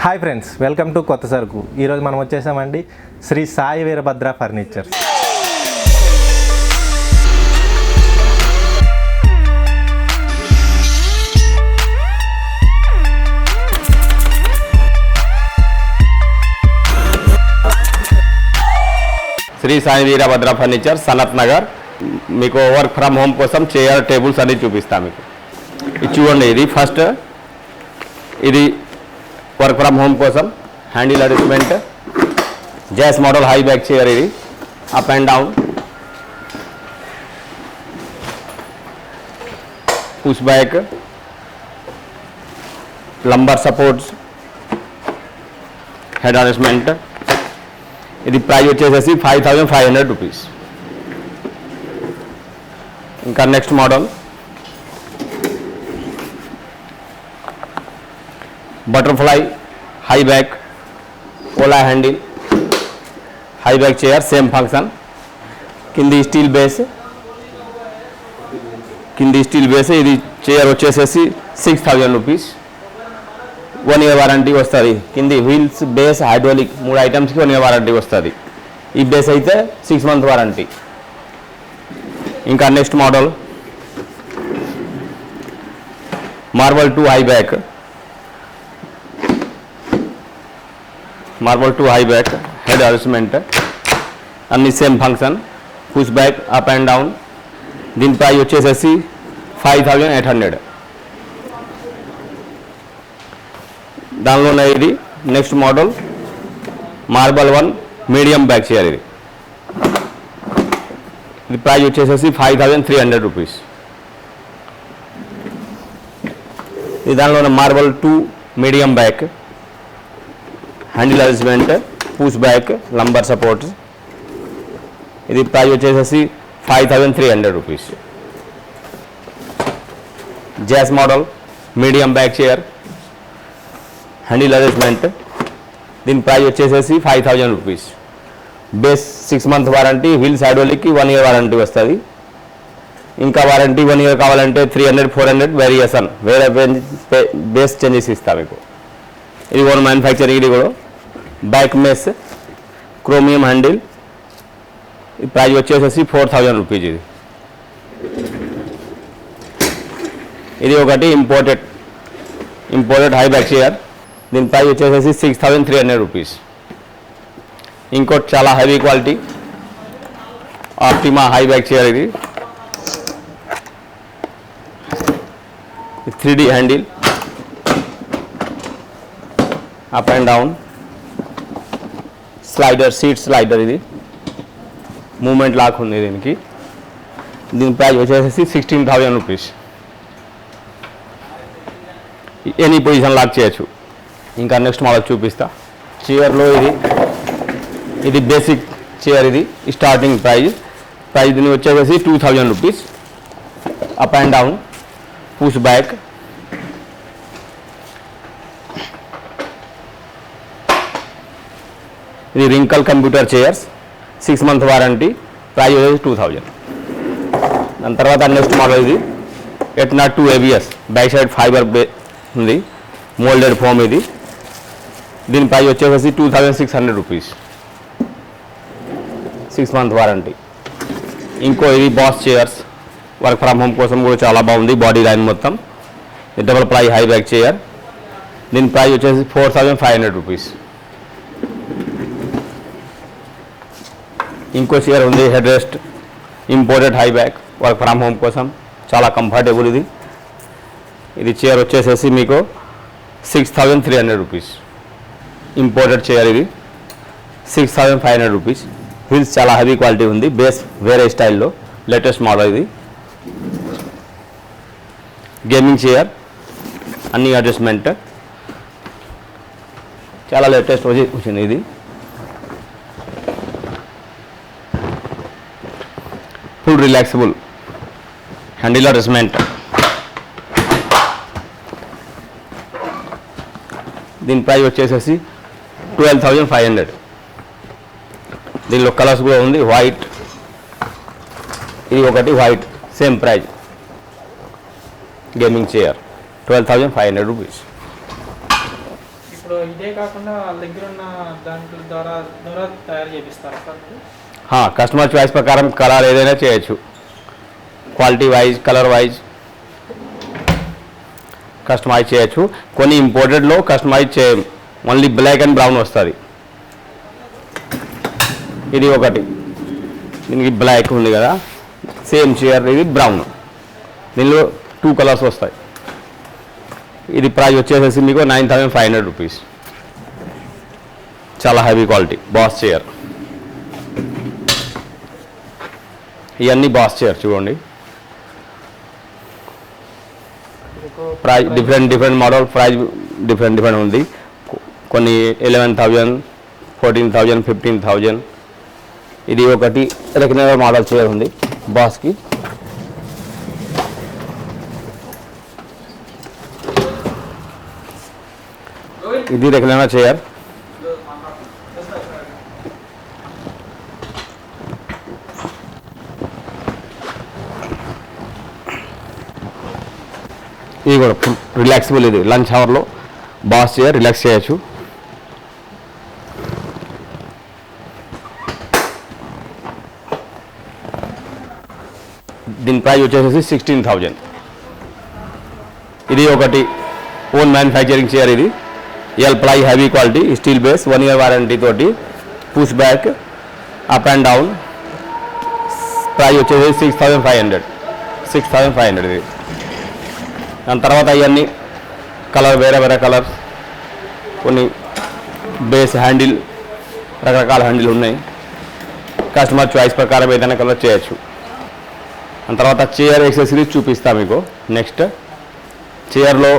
Hi friends, welcome to కొత్త సరుకు. ఈరోజు మనం వచ్చేసామండి Shri Sai Veerabhadra furniture. Shri Sai Veerabhadra furniture, Sanathnagar. మీకు వర్క్ ఫ్రమ్ హోమ్ కోసం చైర్ టేబుల్స్ అన్ని చూపిస్తాను. మీకు ఇది చూడండి, ఇది ఫస్ట్ ఇది వర్క్ ఫ్రమ్ హోమ్ కోసం హ్యాండిల్ అడ్జస్ట్మెంట్ జాస్ మోడల్ హై బ్యాక్ చైర్. ఇది up and down push back lumbar supports head adjustment. ఇది ప్రైస్ వచ్చేసేసి 5500 రూపీస్. ఇంకా next model butterfly high back ఓలా handle high back chair, same function. కింది steel base, ఇది chair వచ్చేసేసి 6000 rupees. 1 year warranty వస్తుంది. కింది వీల్స్, బేస్, హైడ్రాలిక్ 3 ఐటమ్స్కి 1 year వారంటీ వస్తుంది. ఈ బేస్ అయితే 6 month వారంటీ. ఇంకా next model marble 2 high back, head adjustment, అన్ని same function, push back, up and down. దీని ప్రైస్ వచ్చేసేసి 5800. దానిలోనే ఇది next model marble 1 medium back chair. ఇది ప్రైస్ వచ్చేసేసి 5300 రూపీస్. ఇది దానిలోనే marble 2 medium back, handle adjustment, push back, lumbar supports. ఇది ప్రైస్ వచ్చేసేసి 5300 రూపీస్. జాస్ model medium back chair, handle adjustment. దీని ప్రైస్ వచ్చేసేసి 5000 rupees. Base 6 month warranty, wheels హైడ్రాలిక్కి 1 year వారంటీ వస్తుంది. ఇంకా వారంటీ 1 year కావాలంటే 300, 400 వేరియేషన్, వేరే బేస్ చేంజెస్ ఇస్తా మీకు. ఇది ఓన్ మ్యానుఫ్యాక్చరింగ్. ఇది కూడా బ్యాక్ మెస్ క్రోమియం హ్యాండిల్. ఈ ప్రైస్ వచ్చేసేసి 4000 రూపీస్. ఇది ఒకటి ఇంపోర్టెడ్ హై బ్యాక్ చైర్. దీని ప్రైస్ వచ్చేసేసి 6300 రూపీస్. ఇంకోటి చాలా heavy quality optima high back chair. ఇది 3D handle, up and down, slider, seat slider. ఇది మూమెంట్ లాక్ ఉంది దీనికి. దీని ప్రైస్ వచ్చేసేసి 16000 రూపీస్. ఎనీ పొజిషన్ లాక్ చేయొచ్చు. ఇంకా నెక్స్ట్ మోడల్ చూపిస్తా. చైర్లో ఇది బేసిక్ చైర్. ఇది స్టార్టింగ్ ప్రైస్ దీని వచ్చేసి 2000 rupees. Up and down, push back, ఇది wrinkle computer chairs, 6 month warranty, price వచ్చేసి 2000. దాని తర్వాత నెక్స్ట్ మోడల్ ఇది ఎట్నాట్ 2 ABS, బ్యాక్ సైడ్ ఫైబర్ ఉంది, మోల్డెడ్ ఫోమ్. ఇది దీని ప్రైస్ వచ్చేసి 2600 రూపీస్, 6 month వారంటీ. ఇంకో ఇది boss chairs, work from home కోసం కూడా చాలా బాగుంది. బాడీ లైన్ మొత్తం, double ply high back chair. దీని ప్రైస్ వచ్చేసి 4500 రూపీస్. ఇంకో చైర్ ఉంది head rest, imported high back, work from home కోసం చాలా కంఫర్టబుల్. ఇది చైర్ వచ్చేసేసి మీకు 6300 రూపీస్. Imported chair. ఇది 6500 రూపీస్. వీల్స్ చాలా హెవీ క్వాలిటీ ఉంది. బేస్ వేరే స్టైల్లో లేటెస్ట్ మోడల్. ఇది గేమింగ్ చైర్, అన్ని అడ్జస్ట్మెంట్, చాలా లేటెస్ట్ వచ్చింది. ఇది ఫుల్ రిలాక్సిబుల్ హ్యాండిల్ అడ్జస్ట్మెంట్. దీని ప్రైస్ వచ్చేసేసి 12500. దీనిలో కలర్స్ కూడా ఉంది, వైట్, ఇది ఒకటి white, same price. Gaming chair 12,500 rupees. ఇప్పుడు ఇదే కాకుండా వాళ్ళ దగ్గర ఉన్న దాంట్లో ద్వారా తయారు చేపిస్తారా సార్ మీరు? కస్టమర్ చాయిస్ ప్రకారం కలర్ ఏదైనా చేయొచ్చు, quality wise colour wise customise చేయొచ్చు. కొన్ని ఇంపోర్టెడ్లో కస్టమైజ్ చేయం, ఓన్లీ బ్లాక్ అండ్ బ్రౌన్ వస్తుంది. ఇది ఒకటి, దీనికి బ్లాక్ ఉంది కదా, సేమ్ చైర్ ఇది బ్రౌన్, దీనిలో 2 కలర్స్ వస్తాయి. ఇది ప్రైస్ వచ్చేసేసి మీకు 9500 రూపీస్. చాలా హెవీ క్వాలిటీ బాస్ చైర్. ఇవన్నీ బాస్ చైర్ చూడండి. Price different model, price different ఉంది. కొన్ని 11,000, 14,000, 15,000. ఇది ఒకటి రెగ్యులర్ మోడల్ చైర్ ఉంది బాస్కి. ఇది రెగ్యులర్ చైర్. ఇది కూడా రిలాక్సిబుల్, ఇది లంచ్ అవర్లో బాస్ చైర్ రిలాక్స్ చేయొచ్చు. దీని ప్రైస్ వచ్చేసి 16,000. ఇది ఒకటి ఓన్ మ్యానుఫ్యాక్చరింగ్ చైర్. ఇది ఎల్ప్లై heavy quality steel base, 1 year warranty తోటి, push back, up and down. Price వచ్చేసి 6,500 ఇది. దాని తర్వాత ఇవన్నీ కలర్ వేరే కలర్స్, కొన్ని బేస్ హ్యాండిల్, రకరకాల హ్యాండిల్ ఉన్నాయి. కస్టమర్ చాయిస్ ప్రకారం ఏదైనా కలర్ చేయొచ్చు. దాని తర్వాత చైర్ యాక్సెసరీస్ చూపిస్తా మీకు. నెక్స్ట్ చైర్లో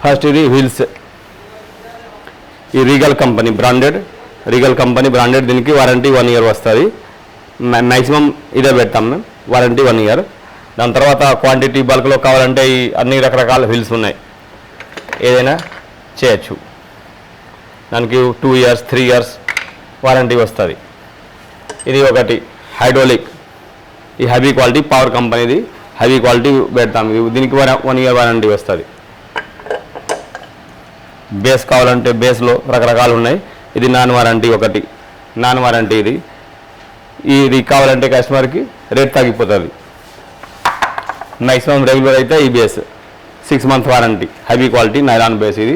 ఫస్ట్ ఇది వీల్స్, ఈ రీగల్ కంపెనీ బ్రాండెడ్, దీనికి వారంటీ 1 year వస్తుంది. మ్యాక్సిమం ఇదే పెడతాం మేము, వారంటీ 1 year. దాని తర్వాత క్వాంటిటీ బల్క్లో కావాలంటే ఈ అన్ని రకరకాల వీల్స్ ఉన్నాయి, ఏదైనా చేయొచ్చు. దానికి 2 years, 3 years వారంటీ వస్తుంది. ఇది ఒకటి హైడ్రోలిక్, ఈ హెవీ క్వాలిటీ పవర్ కంపెనీది హెవీ క్వాలిటీ పెడతాం. దీనికి 1 year వారంటీ వస్తుంది. బేస్ కావాలంటే బేస్లో రకరకాలు ఉన్నాయి. ఇది నాన్ వారంటీ, ఒకటి నాన్ వారంటీ. ఇది కావాలంటే కస్టమర్కి రేట్ తగ్గిపోతుంది. మ్యాక్సిమం రెగ్యులర్ అయితే ఈ base 6 month warranty, heavy quality nylon base ఇది.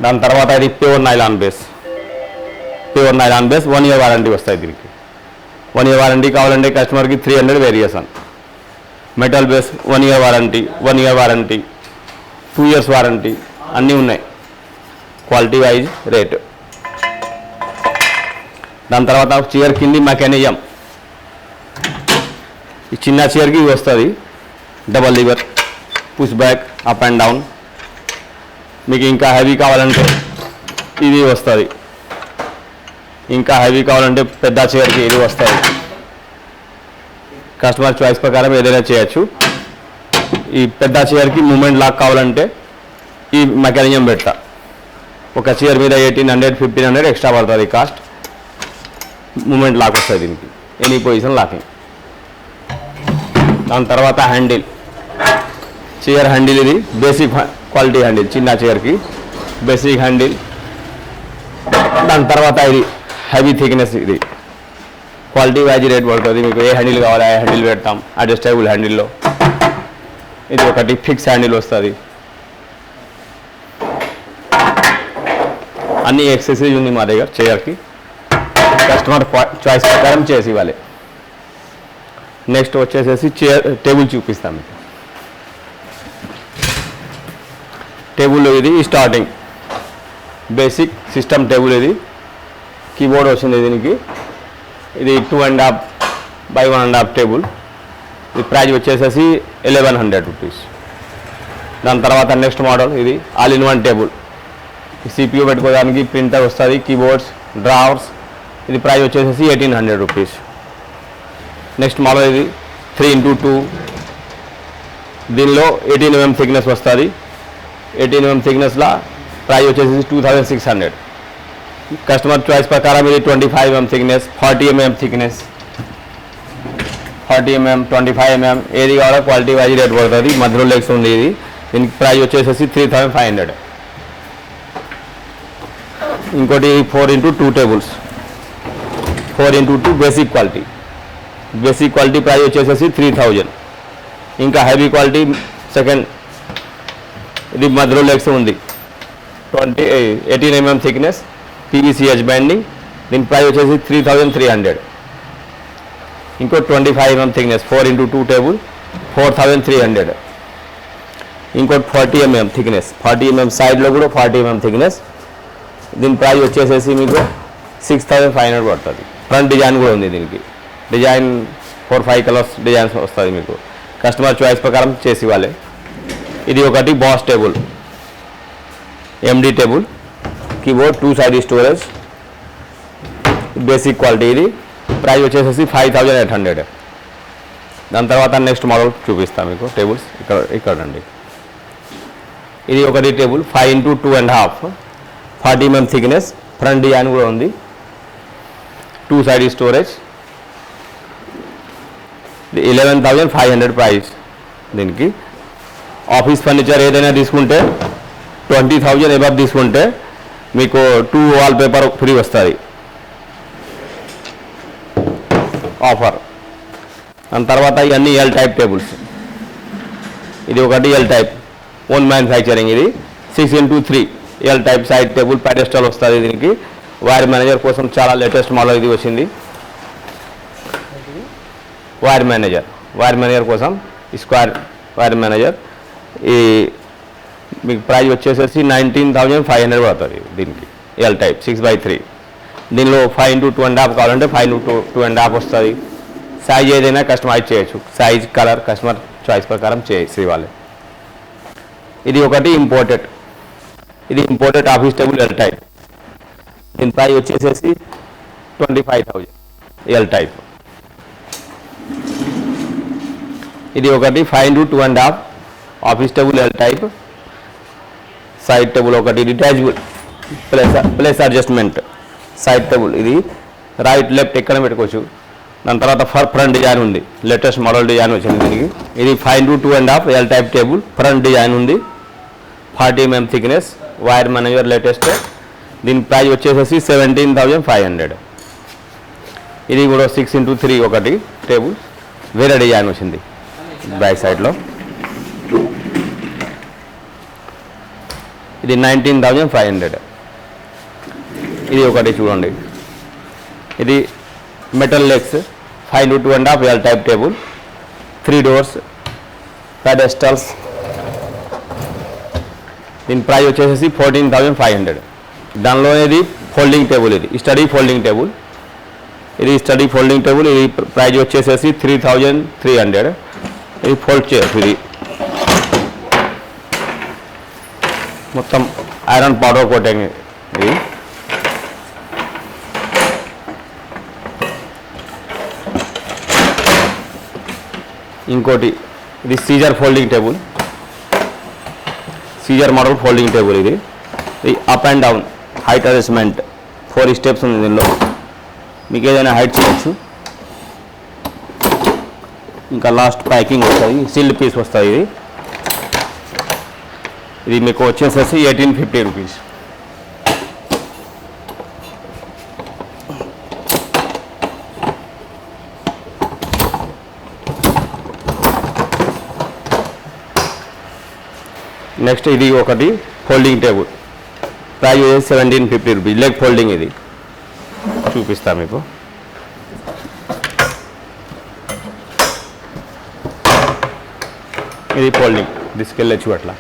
దాని తర్వాత ఇది pure nylon base, 1 year warranty వస్తాయి. దీనికి 1 year వారంటీ కావాలంటే కస్టమర్కి 300 variation. Metal base 1 year warranty, 2 years warranty అన్నీ ఉన్నాయి, క్వాలిటీ వైజ్ రేట్. దాని తర్వాత చైర్ కింది మెకానిజం, ఈ చిన్న చైర్కి ఇది వస్తుంది, double liver, push back, up and down. మీకు ఇంకా హెవీ కావాలంటే ఇది వస్తుంది, ఇంకా హెవీ కావాలంటే పెద్ద చైర్కి ఇది వస్తుంది. కస్టమర్ చాయిస్ ప్రకారం ఏదైనా చేయొచ్చు. ఈ పెద్ద చైర్కి మూమెంట్ లాక్ కావాలంటే ఈ మెకానిజం పెడతా. ఒక చైర్ మీద 1800, 1500 ఎక్స్ట్రా పడుతుంది కాస్ట్. మూమెంట్ లాక్ వస్తుంది దీనికి, ఎనీ పొజిషన్ లాకింగ్. దాని తర్వాత హ్యాండిల్, చైర్ హ్యాండిల్ ఇది బేసిక్ క్వాలిటీ హ్యాండిల్, చిన్న చైర్కి బేసిక్ హ్యాండిల్. దాని తర్వాత ఇది హెవీ థిక్నెస్, ఇది క్వాలిటీ వైజ్ రేట్ పడుతుంది. మీకు ఏ హ్యాండిల్ కావాలో ఆ హ్యాండిల్ పెడతాం, అడ్జస్టబుల్ హ్యాండిల్లో. ఇది ఒకటి ఫిక్స్ హ్యాండిల్ వస్తుంది. అన్ని యాక్సెసరీస్ ఉంది మా దగ్గర చైర్కి, కస్టమర్ చాయిస్ ప్రకారం చేసి ఇవ్వాలి. నెక్స్ట్ వచ్చేసేసి టేబుల్ చూపిస్తాం మీకు. టేబుల్ ఇది స్టార్టింగ్ బేసిక్ సిస్టమ్ టేబుల్. ఇది కీబోర్డ్ వస్తుంది దీనికి. ఇది 2.5 by 1.5 టేబుల్. ఇది ప్రైజ్ వచ్చేసేసి 1100 రూపీస్. దాని తర్వాత నెక్స్ట్ మోడల్ ఇది all in one table. CPU పెట్టుకోవడానికి ప్రింటర్ వస్తుంది, కీబోర్డ్స్, డ్రావర్స్. ఇది ప్రైజ్ వచ్చేసేసి 1800 రూపీస్. నెక్స్ట్ మోడల్ ఇది 3x2. దీనిలో 18 mm థిక్నెస్ వస్తుంది. 18 mm థిక్నెస్లో ప్రైజ్ వచ్చేసి 2600. కస్టమర్ చాయిస్ ప్రకారం ఇది 25 mm thickness, 40 mm thickness, 40 mm, 25 mm ఏది కావాలో క్వాలిటీ వైజ్ రేట్ పడుతుంది. మధ్యలో లెగ్స్ ఉంది. దీనికి ప్రైస్ వచ్చేసేసి 3500. ఇంకోటి 4x2 tables, 4x2 basic quality price వచ్చేసేసి 3000. ఇంకా హెవీ క్వాలిటీ సెకండ్, ఇది మధ్యలో లెగ్స్ ఉంది, 18 mm thickness PVC edge banding, దీని ప్రైస్ వచ్చేసి 3300. ఇంకో 25 mm థిక్నెస్ 4x2 టేబుల్ 4300. ఇంకోటి 40 mm థిక్నెస్, 40 mm సైడ్లో కూడా 40 mm థిక్నెస్, దీని ప్రైస్ వచ్చేసేసి మీకు 6500 పడుతుంది. ఫ్రంట్ డిజైన్ కూడా ఉంది, దీనికి డిజైన్ 4-5 కలర్స్ డిజైన్స్ వస్తుంది మీకు, కస్టమర్ చాయిస్ ప్రకారం చేసి ఇవ్వాలి. ఇది ఒకటి boss table, MD table, keyboard 2 side storage, basic quality. ఇది ప్రైస్ వచ్చేసేసి 5800. దాని తర్వాత నెక్స్ట్ మోడల్ చూపిస్తాను మీకు టేబుల్స్. ఇక్కడ అండి, ఇది ఒకటి table 5x2.5, 40 mm thickness, front design కూడా ఉంది, 2 సైడ్ స్టోరేజ్, 11,500 ప్రైస్. దీనికి ఆఫీస్ ఫర్నిచర్ ఏదైనా తీసుకుంటే 20,000 ఎబవ్ తీసుకుంటే మీకు 2 వాల్ పేపర్ ఫ్రీ వస్తుంది ఆఫర్. దాని తర్వాత ఇవన్నీ ఎల్ టైప్ టేబుల్స్. ఇది ఒకటి ఎల్ టైప్, ఓన్ మ్యానుఫ్యాక్చరింగ్, ఇది 6x3 L type side table, pedestal వస్తుంది. దీనికి వైర్ మేనేజర్ కోసం చాలా లేటెస్ట్ మోడల్ ఇది వచ్చింది. వైర్ మేనేజర్ కోసం స్క్వేర్ వైర్ మేనేజర్. ఈ మీకు ప్రైస్ వచ్చేసేసి 19,500 పడుతుంది. దీనికి ఎల్ టైప్ 6x3, దీనిలో 5x2.5 కావాలంటే 5x2.5 వస్తుంది. సైజ్ ఏదైనా కస్టమైజ్ చేయొచ్చు, సైజ్ కలర్ కస్టమర్ చాయిస్ ప్రకారం చేసి ఇవ్వాలి. ఇది ఒకటి imported office table L type, దీని ప్రైస్ వచ్చేసేసి 25,000 ఎల్ టైప్. ఇది ఒకటి 5x2.5 office table L type, side table ఒకటి detachable place adjustment side table. ఇది రైట్ లెఫ్ట్ ఎక్కడ పెట్టుకోవచ్చు. దాని తర్వాత ఫ్రంట్ డిజైన్ ఉంది, లేటెస్ట్ మోడల్ డిజైన్ వచ్చింది దీనికి. ఇది 5x2.5 ఎల్ టైప్ టేబుల్, ఫ్రంట్ డిజైన్ ఉంది, 40 mm thickness, wire manager latest. దీని ప్రైస్ వచ్చేసేసి 17,500. ఇది కూడా 6x3 ఒకటి టేబుల్, వేరే డిజైన్ వచ్చింది బ్యాక్ సైడ్లో. ఇది 19,500. ఇది ఒకటి చూడండి, ఇది మెటల్ లెగ్స్ 5x2.5 ఎల్ టైప్ టేబుల్, 3 doors పెడెస్టల్స్. దీని ప్రైస్ వచ్చేసి 14,500. దానిలో ఇది ఫోల్డింగ్ టేబుల్, ఇది స్టడీ ఫోల్డింగ్ టేబుల్. ఇది ప్రైస్ వచ్చేసేసి 3,300. ఇది ఫోల్డ్ చేయొచ్చు, ఇది మొత్తం ఐరన్ పౌడర్ కోటింగ్. ఇది ఇంకోటి, ఇది సీజర్ మోడల్ ఫోల్డింగ్ టేబుల్. ఇది up and down height adjustment 4 steps ఉంది దీనిలో, మీకు ఏదైనా హైట్ చేయొచ్చు. ఇంకా లాస్ట్ ప్యాకింగ్ వస్తుంది, సీల్డ్ పీస్ వస్తుంది. ఇది మీకు వచ్చేసేసి 1850 రూపీస్. నెక్స్ట్ ఇది ఒకటి folding table, price 1750 rupees, leg folding. ఇది చూపిస్తా మీకు. ఇది ఫోల్డింగ్, తీసుకెళ్ళచ్చు అట్లా.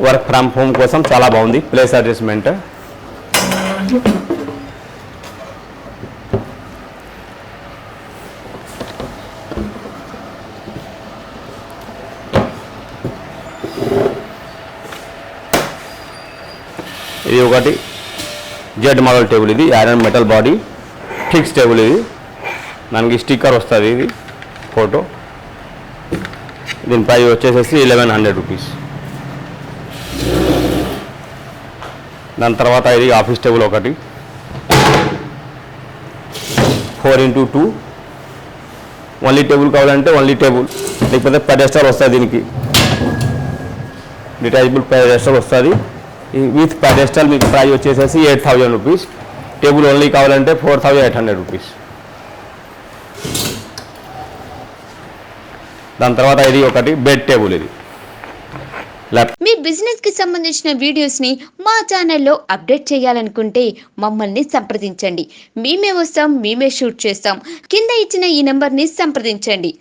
వర్క్ ఫ్రమ్ హోమ్ కోసం చాలా బాగుంది, ప్లేస్ అడ్జస్ట్మెంట్. ఇది ఒకటి జెడ్ మోడల్ టేబుల్, ఇది iron metal body fix table. ఇది దానికి స్టిక్కర్ వస్తుంది, ఇది ఫోటో. దీని ప్రైస్ వచ్చేసేసి 1100 రూపీస్. దాని తర్వాత ఇది ఆఫీస్ టేబుల్ ఒకటి 4x2, ఓన్లీ టేబుల్ కావాలంటే ఓన్లీ టేబుల్, లేకపోతే పెడెస్టల్ వస్తుంది దీనికి, డిటాచబుల్ పెడెస్టల్ వస్తుంది. విత్ పెడెస్టల్ మీకు ప్రైస్ వచ్చేసేసి 8,000 రూపీస్. టేబుల్ ఓన్లీ కావాలంటే 4,800 రూపీస్. దాని తర్వాత ఇది ఒకటి బెడ్ టేబుల్. ఇది మీ బిజినెస్ కి సంబంధించిన వీడియోస్ ని మా ఛానల్లో అప్డేట్ చేయాలనుకుంటే మమ్మల్ని సంప్రదించండి. మేమే వస్తాం, మేమే షూట్ చేస్తాం. కింద ఇచ్చిన ఈ నెంబర్ ని సంప్రదించండి.